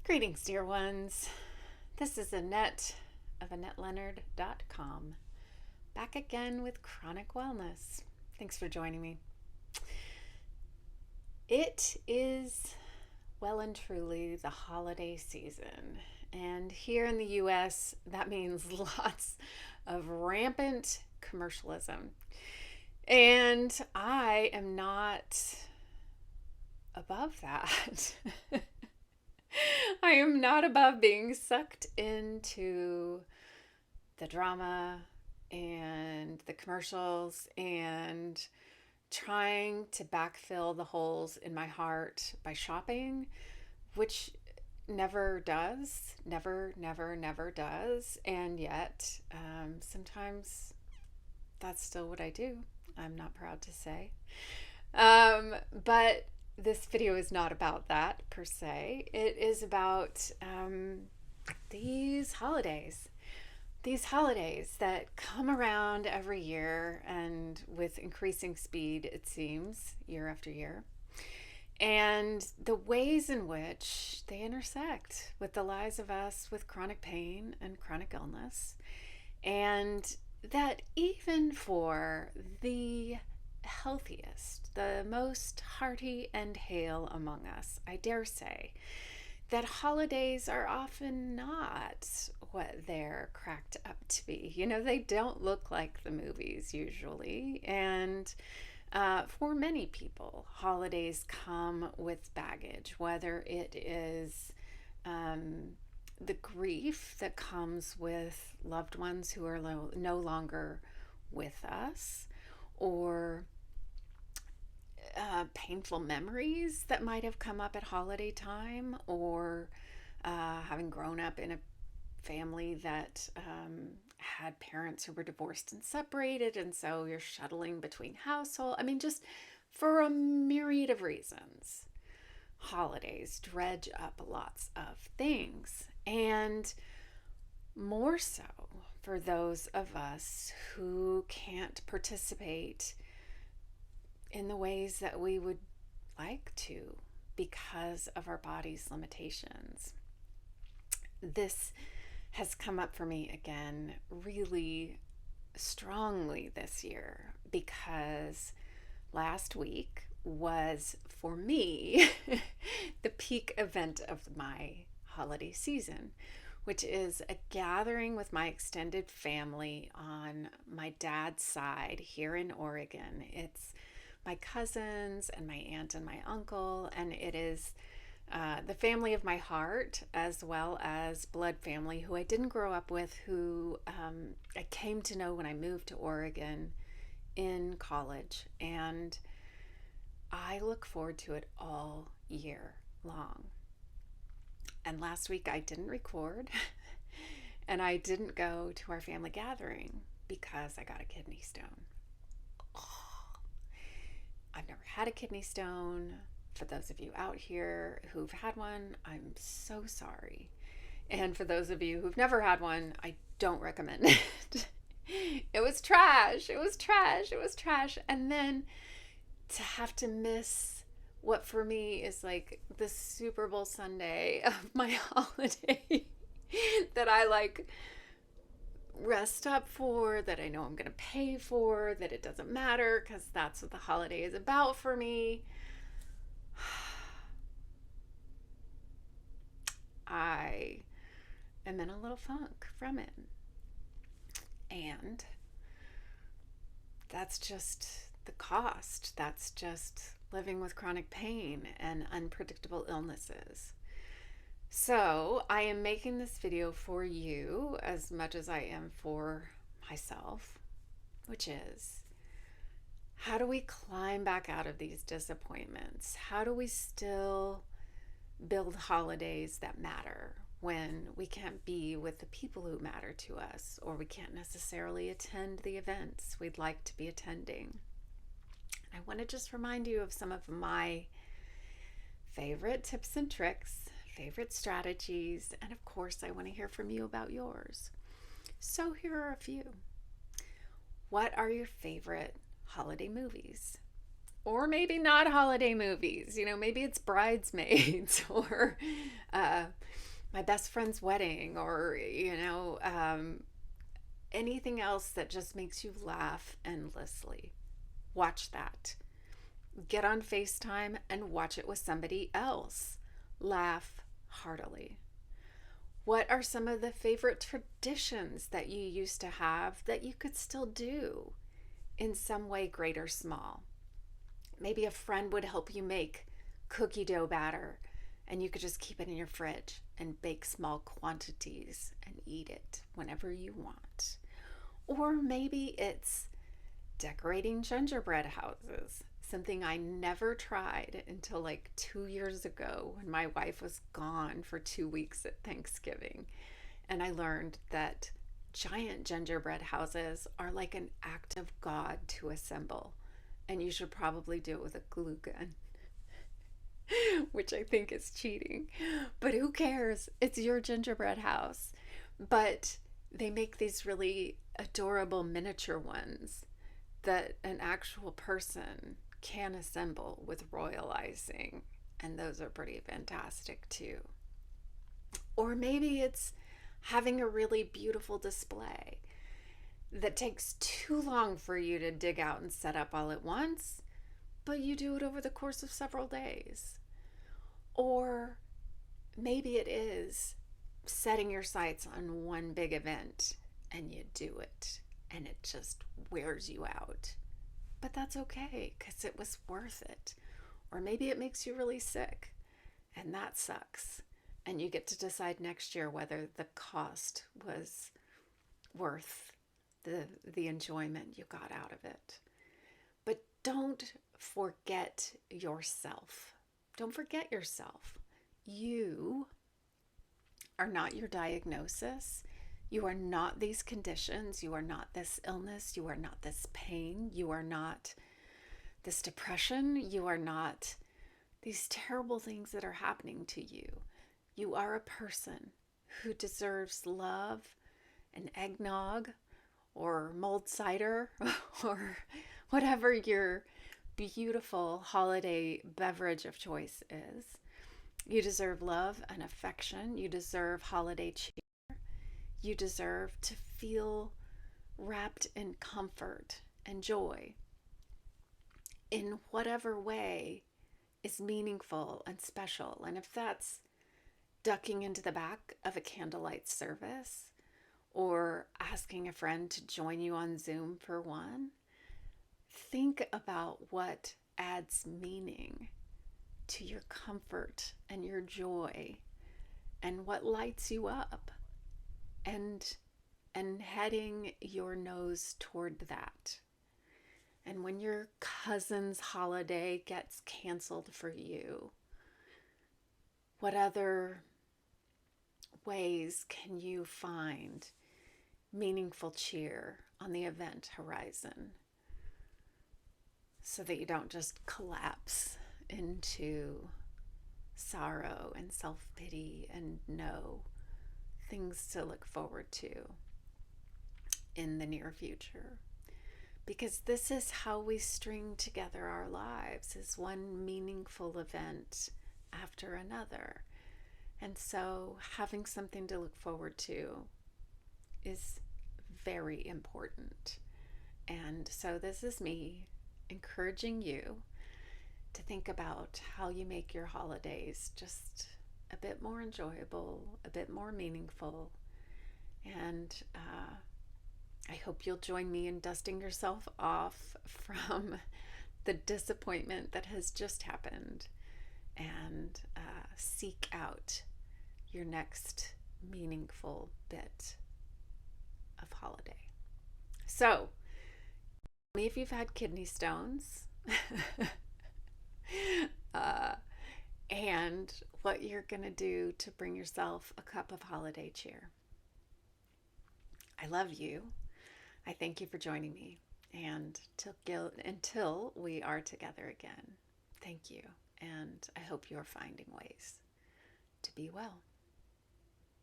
Greetings, dear ones. This is Annette of AnnetteLeonard.com, back again with Chronic Wellness. Thanks for joining me. It is well and truly the holiday season, and here in the US, that means lots of rampant commercialism. And I am not above that. I am not above being sucked into the drama and the commercials and trying to backfill the holes in my heart by shopping, which never does, never does. And yet, sometimes that's still what I do. I'm not proud to say. But this video is not about that per se. It is about these holidays. These holidays that come around every year and with increasing speed, it seems, year after year. And the ways in which they intersect with the lives of us with chronic pain and chronic illness. And that even for the healthiest, the most hearty and hale among us, I dare say, that holidays are often not what they're cracked up to be. You know, they don't look like the movies usually. And for many people, holidays come with baggage, whether it is the grief that comes with loved ones who are no longer with us, or painful memories that might have come up at holiday time, or having grown up in a family that had parents who were divorced and separated, and so you're shuttling between household. I mean, just for a myriad of reasons, holidays dredge up lots of things, and more so for those of us who can't participate in the ways that we would like to because of our body's limitations. This has come up for me again really strongly this year because last week was, for me, the peak event of my holiday season, which is a gathering with my extended family on my dad's side here in Oregon. It's my cousins and my aunt and my uncle, and it is the family of my heart, as well as blood family who I didn't grow up with, who I came to know when I moved to Oregon in college, and I look forward to it all year long. And last week I didn't record and I didn't go to our family gathering because I got a kidney stone. I've never had a kidney stone. For those of you out here who've had one, I'm so sorry. And for those of you who've never had one, I don't recommend it. It was trash. It was trash. It was trash. And then to have to miss what for me is like the Super Bowl Sunday of my holiday that I like rest up for, that I know I'm going to pay for, that it doesn't matter because that's what the holiday is about for me. I am in a little funk from it. And that's just the cost. That's just living with chronic pain and unpredictable illnesses. So I am making this video for you as much as I am for myself, which is, how do we climb back out of these disappointments? How do we still build holidays that matter when we can't be with the people who matter to us, or we can't necessarily attend the events we'd like to be attending? I want to just remind you of some of my favorite tips and tricks, favorite strategies, and of course I want to hear from you about yours. So here are a few. What are your favorite holiday movies? Or maybe not holiday movies. Maybe it's Bridesmaids or uh, My Best Friend's Wedding or, anything else that just makes you laugh endlessly. Watch that. Get on FaceTime and watch it with somebody else. Laugh heartily. What are some of the favorite traditions that you used to have that you could still do in some way, great or small? Maybe a friend would help you make cookie dough batter and you could just keep it in your fridge and bake small quantities and eat it whenever you want. Or maybe it's decorating gingerbread houses, something I never tried until like 2 years ago when my wife was gone for 2 weeks at Thanksgiving. And I learned that giant gingerbread houses are like an act of God to assemble. And you should probably do it with a glue gun, which I think is cheating. But who cares? It's your gingerbread house. But they make these really adorable miniature ones that an actual person can assemble with royal icing. And those are pretty fantastic too. Or maybe it's having a really beautiful display that takes too long for you to dig out and set up all at once, but you do it over the course of several days. Or maybe it is setting your sights on one big event and you do it and it just wears you out. But that's okay because it was worth it. Or maybe it makes you really sick and that sucks. And you get to decide next year whether the cost was worth the enjoyment you got out of it. But don't forget yourself. Don't forget yourself. You are not your diagnosis. You are not these conditions. You are not this illness. You are not this pain. You are not this depression. You are not these terrible things that are happening to you. You are a person who deserves love and eggnog or mulled cider or whatever your beautiful holiday beverage of choice is. You deserve love and affection. You deserve holiday cheer. You deserve to feel wrapped in comfort and joy in whatever way is meaningful and special. And if that's ducking into the back of a candlelight service or asking a friend to join you on Zoom for one, think about what adds meaning to your comfort and your joy and what lights you up, and heading your nose toward that. And when your cousin's holiday gets canceled for you, what other ways can you find meaningful cheer on the event horizon so that you don't just collapse into sorrow and self-pity and no things to look forward to in the near future? Because this is how we string together our lives, is one meaningful event after another. And so having something to look forward to is very important. And so this is me encouraging you to think about how you make your holidays just a bit more enjoyable, a bit more meaningful. And I hope you'll join me in dusting yourself off from the disappointment that has just happened and seek out your next meaningful bit of holiday. So, tell me if you've had kidney stones and what you're going to do to bring yourself a cup of holiday cheer. I love you. I thank you for joining me. And until we are together again, thank you. And I hope you're finding ways to be well.